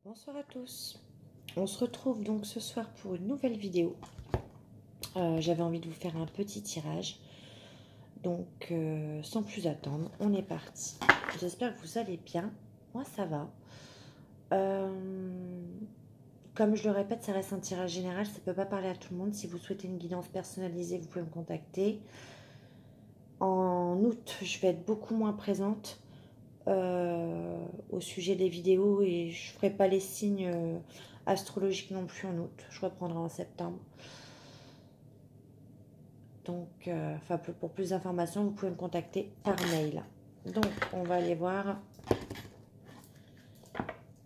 Bonsoir à tous, on se retrouve donc ce soir pour une nouvelle vidéo. J'avais envie de vous faire un petit tirage, donc sans plus attendre, on est parti. J'espère que vous allez bien, moi ça va. Comme je le répète, ça reste un tirage général, ça ne peut pas parler à tout le monde. Si vous souhaitez une guidance personnalisée, vous pouvez me contacter. En août, je vais être beaucoup moins présente au sujet des vidéos et je ferai pas les signes astrologiques non plus en août. Je reprendrai en septembre. Donc, pour plus d'informations, vous pouvez me contacter par mail. Donc, on va aller voir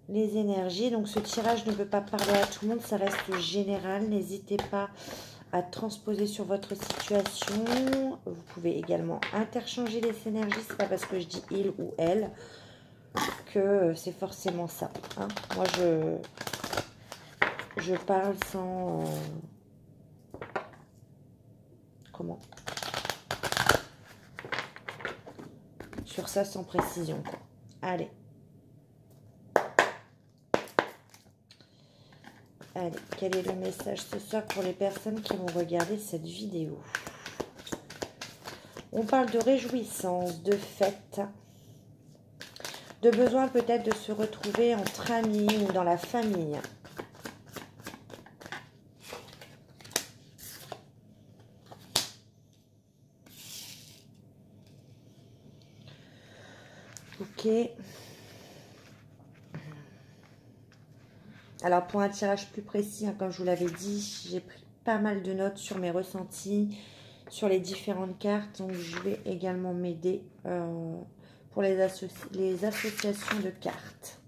les énergies. Donc, ce tirage ne peut pas parler à tout le monde, ça reste général. N'hésitez pas à transposer sur votre situation. Vous pouvez également interchanger les énergies. C'est pas parce que je dis il ou elle que c'est forcément ça. Hein. Moi, je parle sans... comment? Sur ça, sans précision, quoi. Allez. Allez, quel est le message ce soir pour les personnes qui vont regarder cette vidéo? On parle de réjouissance, de fête, de besoin peut-être de se retrouver entre amis ou dans la famille. Ok. Alors, pour un tirage plus précis, hein, comme je vous l'avais dit, j'ai pris pas mal de notes sur mes ressentis, sur les différentes cartes. Donc, je vais également m'aider pour les associations de cartes.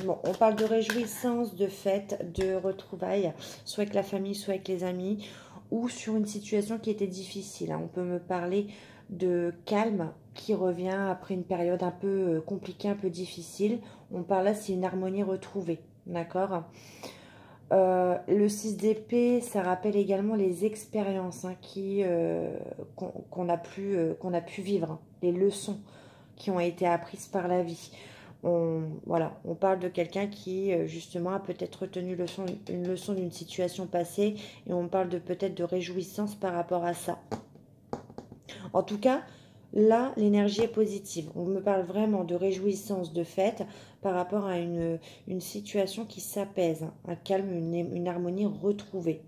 Bon, on parle de réjouissance, de fête, de retrouvailles, soit avec la famille, soit avec les amis, ou sur une situation qui était difficile. Hein. On peut me parler de calme qui revient après une période un peu compliquée, un peu difficile. On parle là, c'est une harmonie retrouvée, d'accord? Le 6 d'épée, ça rappelle également les expériences hein, qu'on a pu vivre, hein, les leçons qui ont été apprises par la vie. Voilà, on parle de quelqu'un qui, justement, a peut-être retenu une leçon d'une situation passée et on parle de peut-être de réjouissance par rapport à ça. En tout cas, là, l'énergie est positive. On me parle vraiment de réjouissance, de fête par rapport à une situation qui s'apaise, un calme, une harmonie retrouvée.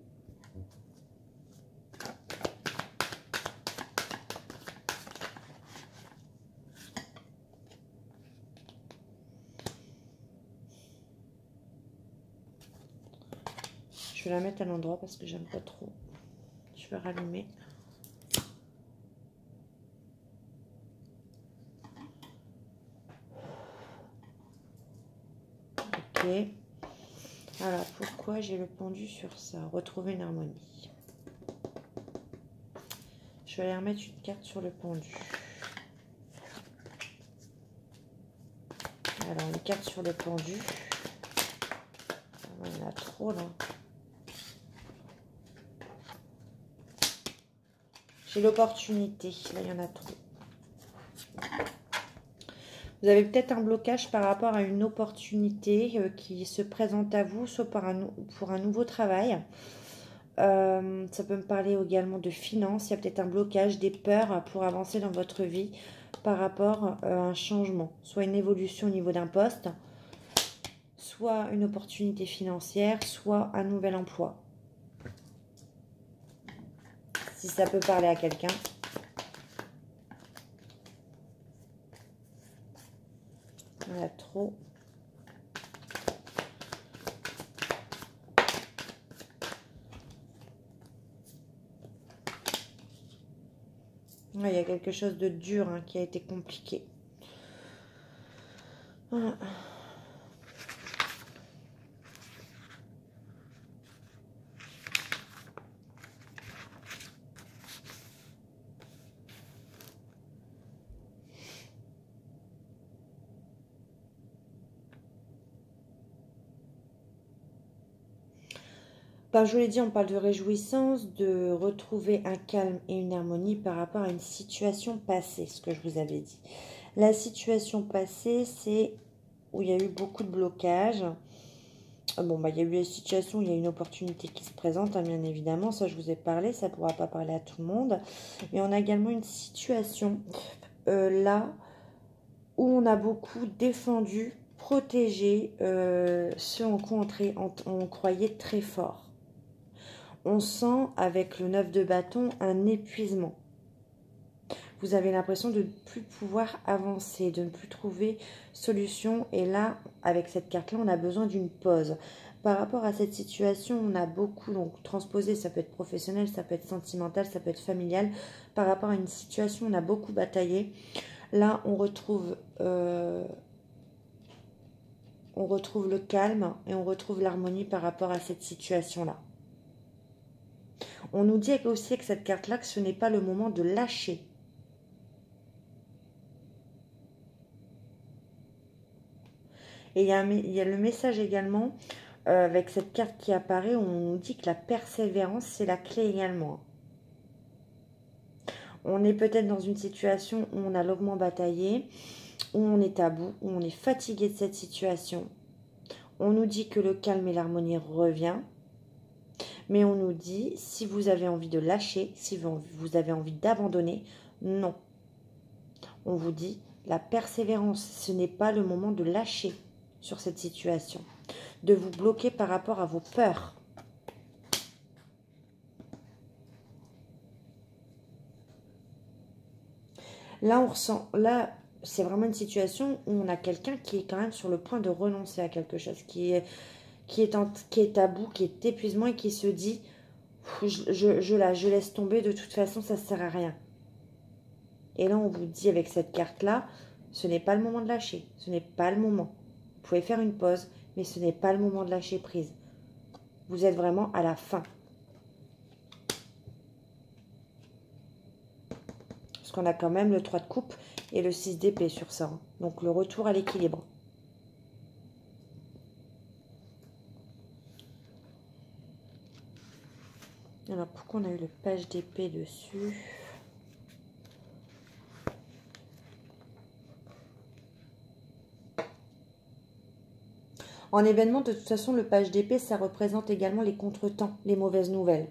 Je vais la mettre à l'endroit parce que j'aime pas trop. Je vais rallumer. Ok. Alors, pourquoi j'ai le pendu sur ça? Retrouver une harmonie. Je vais aller remettre une carte sur le pendu. Alors, une carte sur le pendu. Il y en a trop, là. J'ai l'opportunité. Là, il y en a trop. Vous avez peut-être un blocage par rapport à une opportunité qui se présente à vous, soit pour un nouveau travail. Ça peut me parler également de finances. Il y a peut-être un blocage, des peurs pour avancer dans votre vie par rapport à un changement. Soit une évolution au niveau d'un poste, soit une opportunité financière, soit un nouvel emploi. Si ça peut parler à quelqu'un. Il y en a trop. Il y a quelque chose de dur hein, qui a été compliqué. Voilà. je vous l'ai dit, on parle de réjouissance, de retrouver un calme et une harmonie par rapport à une situation passée, ce que je vous avais dit. La situation passée, c'est où il y a eu beaucoup de blocages. Bon, il y a eu des situations où il y a une opportunité qui se présente, hein, bien évidemment. Ça, je vous ai parlé. Ça ne pourra pas parler à tout le monde. Mais on a également une situation là où on a beaucoup défendu, protégé ce en quoi on croyait très fort. On sent avec le 9 de bâton un épuisement. Vous avez l'impression de ne plus pouvoir avancer, de ne plus trouver solution. Et là, avec cette carte-là, on a besoin d'une pause. Par rapport à cette situation, on a beaucoup, donc transposé, ça peut être professionnel, ça peut être sentimental, ça peut être familial. Par rapport à une situation, on a beaucoup bataillé. Là, on retrouve le calme et on retrouve l'harmonie par rapport à cette situation-là. On nous dit aussi avec cette carte-là que ce n'est pas le moment de lâcher. Et il y a le message également, avec cette carte qui apparaît, où on nous dit que la persévérance, c'est la clé également. On est peut-être dans une situation où on a longuement bataillé, où on est à bout, où on est fatigué de cette situation. On nous dit que le calme et l'harmonie revient. Mais on nous dit, si vous avez envie de lâcher, si vous avez envie d'abandonner, non. On vous dit, la persévérance, ce n'est pas le moment de lâcher sur cette situation, de vous bloquer par rapport à vos peurs. Là, on ressent, là, c'est vraiment une situation où on a quelqu'un qui est quand même sur le point de renoncer à quelque chose, qui est tabou, qui est épuisement et qui se dit, je laisse tomber, de toute façon, ça ne sert à rien. Et là, on vous dit avec cette carte-là, ce n'est pas le moment de lâcher, ce n'est pas le moment. Vous pouvez faire une pause, mais ce n'est pas le moment de lâcher prise. Vous êtes vraiment à la fin. Parce qu'on a quand même le 3 de coupe et le 6 d'épée sur ça. Donc le retour à l'équilibre. Alors pourquoi on a eu le page d'épée dessus ? En événement, de toute façon, le page d'épée, ça représente également les contretemps, les mauvaises nouvelles.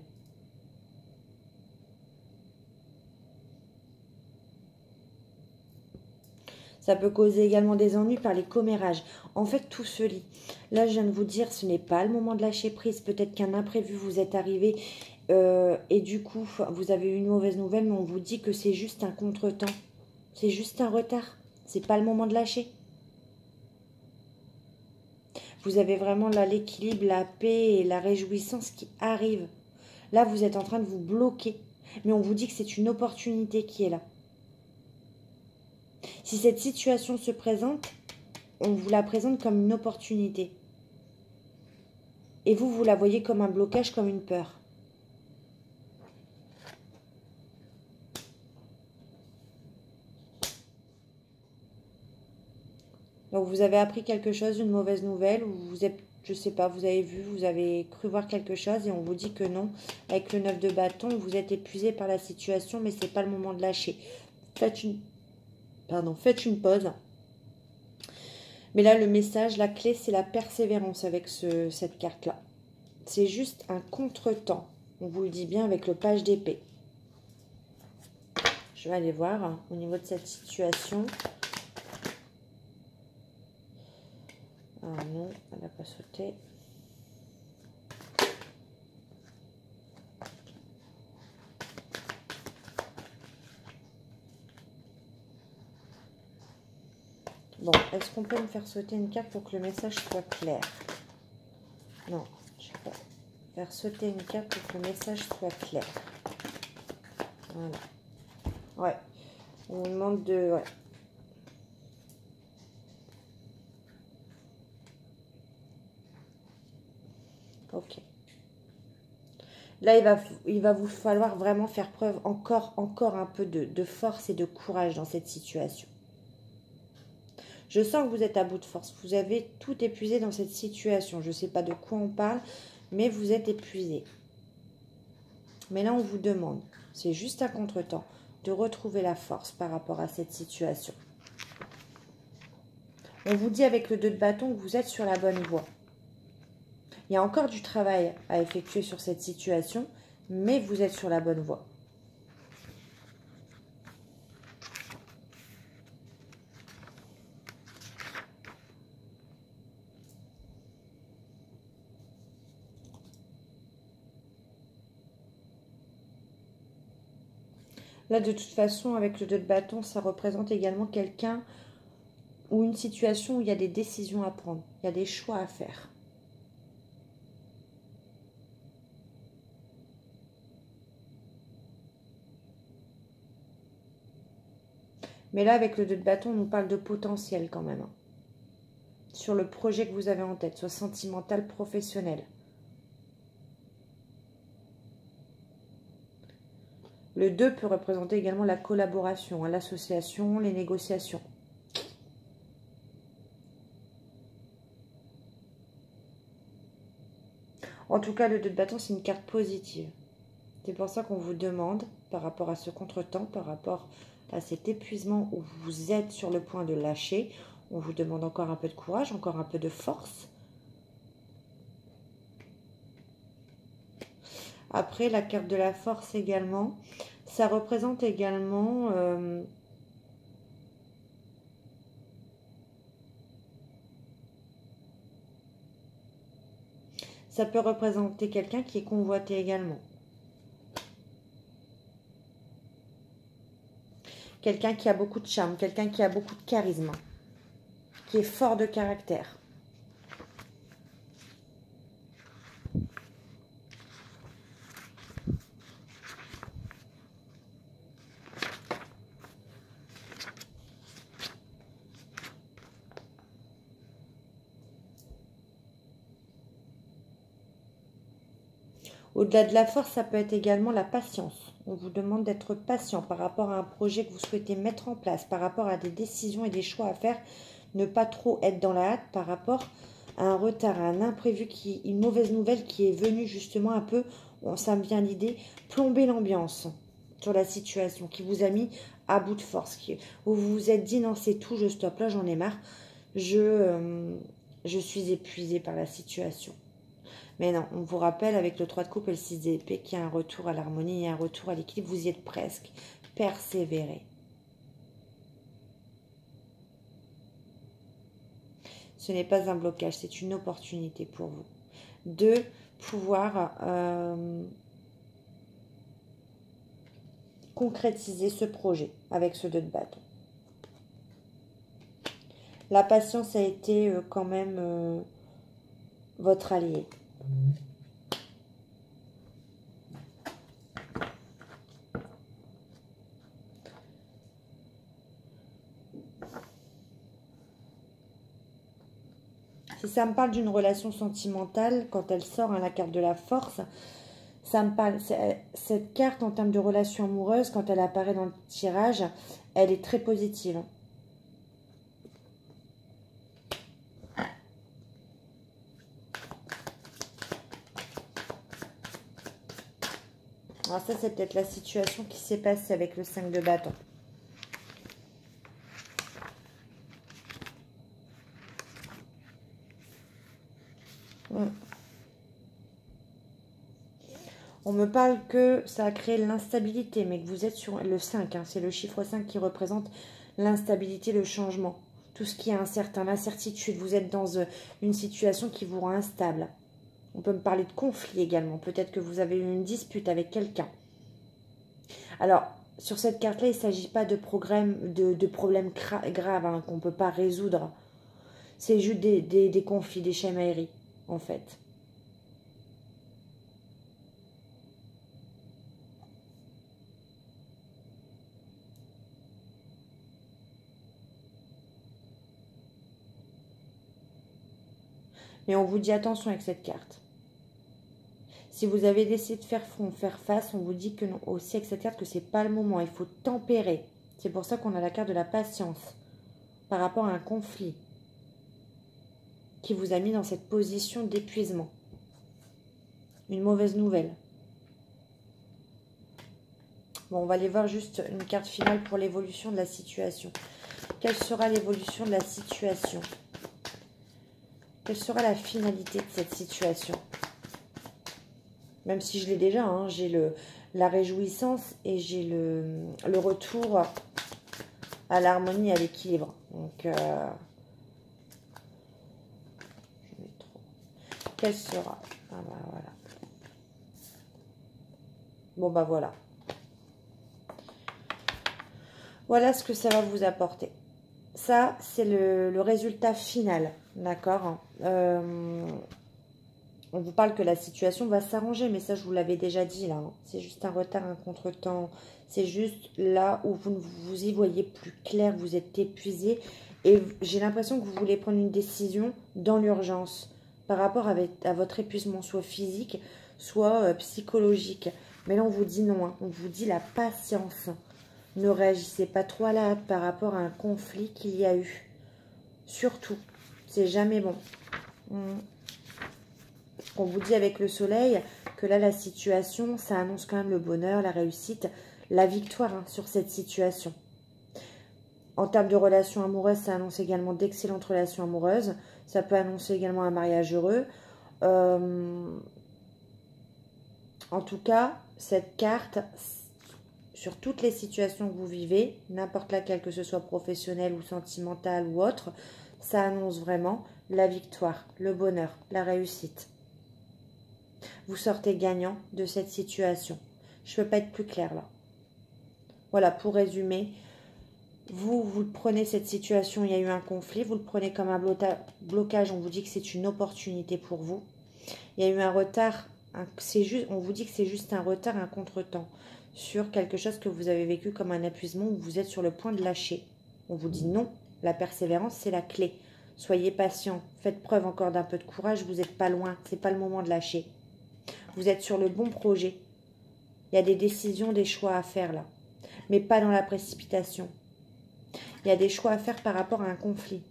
Ça peut causer également des ennuis par les commérages. En fait, tout se lie. Là, je viens de vous dire, ce n'est pas le moment de lâcher prise. Peut-être qu'un imprévu vous est arrivé et du coup, vous avez eu une mauvaise nouvelle, mais on vous dit que c'est juste un contretemps. C'est juste un retard. C'est pas le moment de lâcher. Vous avez vraiment là l'équilibre, la paix et la réjouissance qui arrivent. Là, vous êtes en train de vous bloquer. Mais on vous dit que c'est une opportunité qui est là. Si cette situation se présente, on vous la présente comme une opportunité. Et vous la voyez comme un blocage, comme une peur. Donc vous avez appris quelque chose, une mauvaise nouvelle, ou vous êtes, je sais pas, vous avez vu, vous avez cru voir quelque chose et on vous dit que non. Avec le 9 de bâton, vous êtes épuisé par la situation, mais c'est pas le moment de lâcher. Faites une pause. Mais là, le message, la clé, c'est la persévérance avec cette carte-là. C'est juste un contretemps. On vous le dit bien avec le page d'épée. Je vais aller voir hein, au niveau de cette situation. Ah non, elle n'a pas sauté. Bon, est-ce qu'on peut me faire sauter une carte pour que le message soit clair? Non, je ne sais pas. Faire sauter une carte pour que le message soit clair. Voilà. Ouais. On vous demande de... Ouais. Ok. Là, il va vous falloir vraiment faire preuve encore un peu de force et de courage dans cette situation. Je sens que vous êtes à bout de force. Vous avez tout épuisé dans cette situation. Je ne sais pas de quoi on parle, mais vous êtes épuisé. Mais là, on vous demande, c'est juste un contretemps, de retrouver la force par rapport à cette situation. On vous dit avec le 2 de bâton que vous êtes sur la bonne voie. Il y a encore du travail à effectuer sur cette situation, mais vous êtes sur la bonne voie. Là, de toute façon, avec le 2 de bâton, ça représente également quelqu'un ou une situation où il y a des décisions à prendre, il y a des choix à faire. Mais là, avec le 2 de bâton, on nous parle de potentiel quand même. Sur le projet que vous avez en tête, soit sentimental, professionnel. Le 2 peut représenter également la collaboration, l'association, les négociations. En tout cas, le 2 de bâton, c'est une carte positive. C'est pour ça qu'on vous demande, par rapport à ce contretemps, par rapport à cet épuisement où vous êtes sur le point de lâcher, on vous demande encore un peu de courage, encore un peu de force. Après, la carte de la force également, ça représente également ça peut représenter quelqu'un qui est convoité également. Quelqu'un qui a beaucoup de charme, quelqu'un qui a beaucoup de charisme, qui est fort de caractère. Au-delà de la force, ça peut être également la patience. On vous demande d'être patient par rapport à un projet que vous souhaitez mettre en place, par rapport à des décisions et des choix à faire. Ne pas trop être dans la hâte par rapport à un retard, à un imprévu, une mauvaise nouvelle qui est venue justement un peu, on sent bien l'idée, plomber l'ambiance sur la situation, qui vous a mis à bout de force, où vous vous êtes dit non c'est tout, je stoppe, là j'en ai marre, je suis épuisée par la situation. Mais non, on vous rappelle avec le 3 de coupe et le 6 d'épée qu'il y a un retour à l'harmonie, il y a un retour à l'équilibre, vous y êtes presque. Persévérez. Ce n'est pas un blocage, c'est une opportunité pour vous de pouvoir concrétiser ce projet avec ce 2 de bâton. La patience a été quand même votre allié. Si ça me parle d'une relation sentimentale, quand elle sort la carte de la force, ça me parle, cette carte en termes de relation amoureuse, quand elle apparaît dans le tirage, elle est très positive. Alors ça, c'est peut-être la situation qui s'est passée avec le 5 de bâton. On me parle que ça a créé l'instabilité, mais que vous êtes sur le 5. Hein, c'est le chiffre 5 qui représente l'instabilité, le changement. Tout ce qui est incertain, l'incertitude. Vous êtes dans une situation qui vous rend instable. On peut me parler de conflit également. Peut-être que vous avez eu une dispute avec quelqu'un. Alors, sur cette carte-là, il ne s'agit pas de problèmes graves hein, qu'on ne peut pas résoudre. C'est juste des conflits, des chamailleries, en fait. Mais on vous dit attention avec cette carte. Si vous avez décidé de faire front, faire face, on vous dit que non, aussi avec cette carte que c'est pas le moment. Il faut tempérer. C'est pour ça qu'on a la carte de la patience par rapport à un conflit qui vous a mis dans cette position d'épuisement. Une mauvaise nouvelle. Bon, on va aller voir juste une carte finale pour l'évolution de la situation. Quelle sera l'évolution de la situation? Quelle sera la finalité de cette situation? Même si je l'ai déjà, hein, j'ai la réjouissance et j'ai le retour à l'harmonie, à l'équilibre. Donc, quelle sera? Ah bah voilà. Bon bah voilà. Voilà ce que ça va vous apporter. Ça, c'est le résultat final, d'accord? On vous parle que la situation va s'arranger, mais ça, je vous l'avais déjà dit, là. Hein. C'est juste un retard, un contretemps. C'est juste là où vous ne vous y voyez plus clair, vous êtes épuisé. Et j'ai l'impression que vous voulez prendre une décision dans l'urgence par rapport à votre épuisement, soit physique, soit psychologique. Mais là, on vous dit non. Hein. On vous dit la patience. Ne réagissez pas trop à la hâte par rapport à un conflit qu'il y a eu. Surtout, c'est jamais bon. On vous dit avec le soleil que là, la situation, ça annonce quand même le bonheur, la réussite, la victoire hein, sur cette situation. En termes de relations amoureuses, ça annonce également d'excellentes relations amoureuses. Ça peut annoncer également un mariage heureux. En tout cas, cette carte, sur toutes les situations que vous vivez, n'importe laquelle, que ce soit professionnelle ou sentimentale ou autre, ça annonce vraiment la victoire, le bonheur, la réussite. Vous sortez gagnant de cette situation. Je ne peux pas être plus claire là. Voilà, pour résumer, vous prenez cette situation, il y a eu un conflit, vous le prenez comme un blocage, on vous dit que c'est une opportunité pour vous. Il y a eu un retard, on vous dit que c'est juste un retard, un contretemps sur quelque chose que vous avez vécu comme un épuisement où vous êtes sur le point de lâcher. On vous dit non, la persévérance c'est la clé. Soyez patient, faites preuve encore d'un peu de courage, vous n'êtes pas loin, ce n'est pas le moment de lâcher. Vous êtes sur le bon projet. Il y a des décisions, des choix à faire là. Mais pas dans la précipitation. Il y a des choix à faire par rapport à un conflit.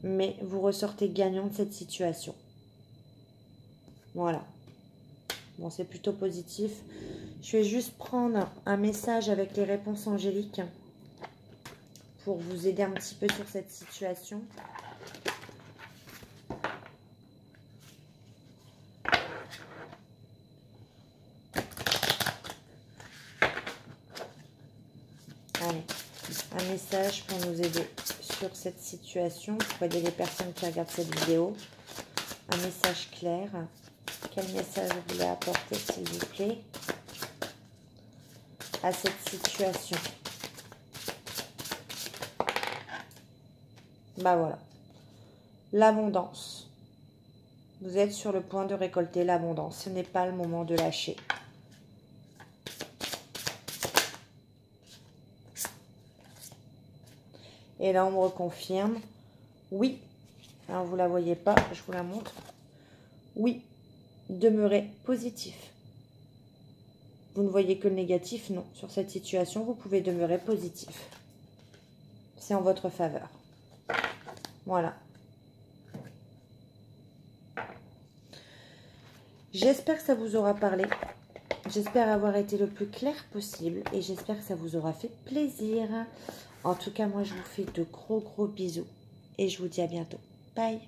Mais vous ressortez gagnant de cette situation. Voilà. Bon, c'est plutôt positif. Je vais juste prendre un message avec les réponses angéliques pour vous aider un petit peu sur cette situation. Allez, un message pour nous aider sur cette situation, pour aider les personnes qui regardent cette vidéo. Un message clair. Quel message vous voulez apporter, s'il vous plaît, à cette situation? Bah voilà. L'abondance. Vous êtes sur le point de récolter l'abondance. Ce n'est pas le moment de lâcher. Et là, on me reconfirme. Oui. Alors, vous ne la voyez pas, je vous la montre. Oui. Demeurez positif. Vous ne voyez que le négatif? Non. Sur cette situation, vous pouvez demeurer positif. C'est en votre faveur. Voilà. J'espère que ça vous aura parlé. J'espère avoir été le plus clair possible. Et j'espère que ça vous aura fait plaisir. En tout cas, moi, je vous fais de gros bisous. Et je vous dis à bientôt. Bye.